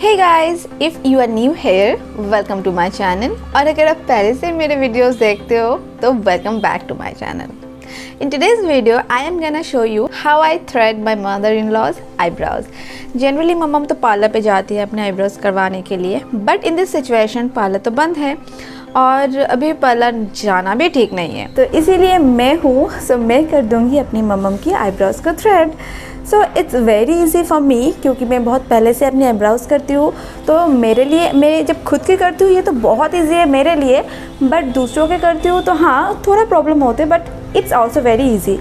Hey guys, if you are new here, welcome to my channel. और अगर आप पहले से मेरे वीडियोस देखते हो तो welcome back to my channel. In today's video, I am gonna show you how I thread my mother-in-law's eyebrows. Generally, मम्मा तो पार्लर पे जाती है अपने आईब्रोज करवाने के लिए, but in this situation parlour तो बंद है और अभी पार्लर जाना भी ठीक नहीं है, तो इसीलिए मैं हूँ, सो मैं कर दूँगी अपनी मम्मा की आईब्रोज को thread. So it's very easy for me, क्योंकि मैं बहुत पहले से अपनी आईब्रोज करती हूँ, तो मेरे लिए, मैं जब खुद की करती हूँ ये तो बहुत इजी है मेरे लिए, बट दूसरों के करती हूँ तो हाँ थोड़ा प्रॉब्लम होते हैं, but it's also very easy.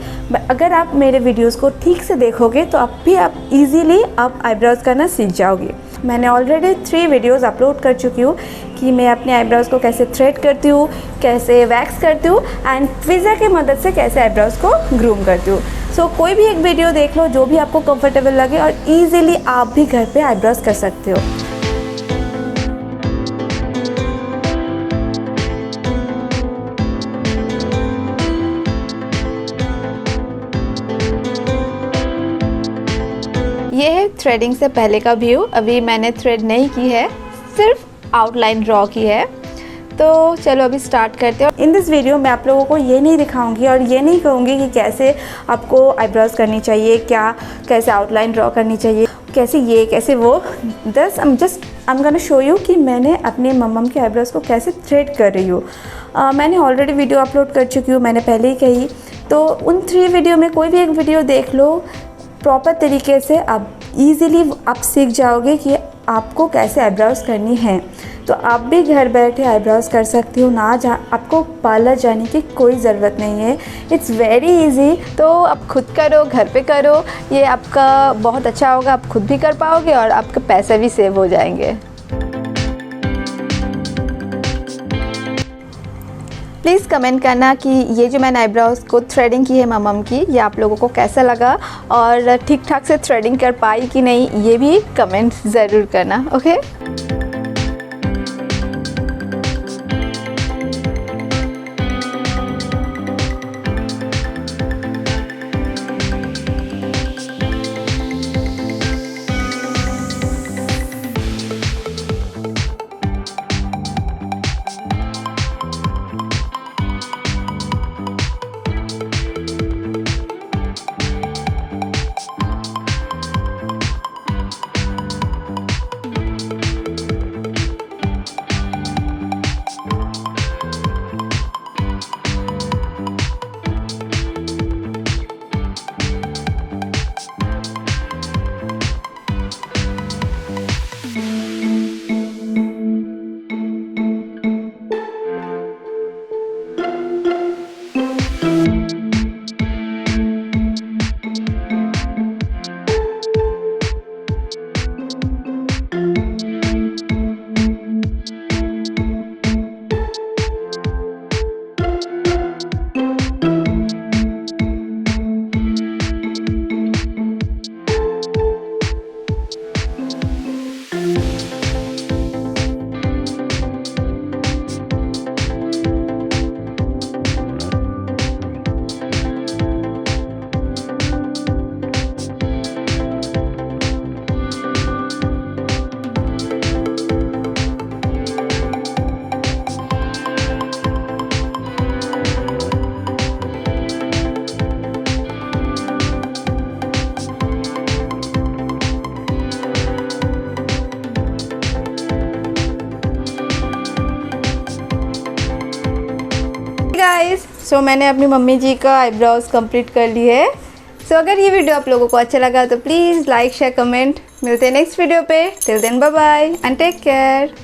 अगर आप मेरे वीडियोस को ठीक से देखोगे तो आप इजीली आप आईब्रोज करना सीख जाओगे. मैंने ऑलरेडी 3 वीडियोस अपलोड कर चुकी हूँ कि मैं अपने आईब्रोज को कैसे थ्रेड करती हूँ, कैसे वैक्स करती हूँ एंड ट्विज़र की मदद से कैसे आईब्रोज को ग्रूम करती हूँ. सो कोई भी एक वीडियो देख लो जो भी आपको कंफर्टेबल लगे और इजीली आप भी घर पे आईब्रोज कर सकते हो. ये है थ्रेडिंग से पहले का व्यू. अभी मैंने थ्रेड नहीं की है, सिर्फ आउटलाइन ड्रॉ की है. तो चलो अभी स्टार्ट करते हैं. इन दिस वीडियो मैं आप लोगों को ये नहीं दिखाऊंगी और ये नहीं कहूँगी कि कैसे आपको आईब्रोज करनी चाहिए, कैसे आउटलाइन ड्रॉ करनी चाहिए, कैसे वो. I am gonna show you कि मैंने अपने मम्मा के आईब्रोज को कैसे थ्रेड कर रही हूँ. मैंने ऑलरेडी वीडियो अपलोड कर चुकी हूँ, मैंने पहले ही कही. तो उन 3 वीडियो में कोई भी एक वीडियो देख लो प्रॉपर तरीके से, आप इजीली आप सीख जाओगे कि आपको कैसे आईब्रोज करनी है. तो आप भी घर बैठे आईब्रोज कर सकती हो, आपको पार्लर जाने की कोई ज़रूरत नहीं है. It's very easy. तो आप खुद करो, घर पे करो, ये आपका बहुत अच्छा होगा. आप खुद भी कर पाओगे और आपके पैसे भी सेव हो जाएंगे. प्लीज़ कमेंट करना कि ये जो मैंने आईब्रोज को थ्रेडिंग की है मम्मा की, ये आप लोगों को कैसा लगा और ठीक ठाक से थ्रेडिंग कर पाई कि नहीं, ये भी कमेंट ज़रूर करना. ओके. गाइस, सो मैंने अपनी मम्मी जी का आईब्रोज कंप्लीट कर ली है. सो अगर ये वीडियो आप लोगों को अच्छा लगा तो प्लीज़ लाइक, शेयर, कमेंट. मिलते हैं नेक्स्ट वीडियो पे. Till then bye bye and take care.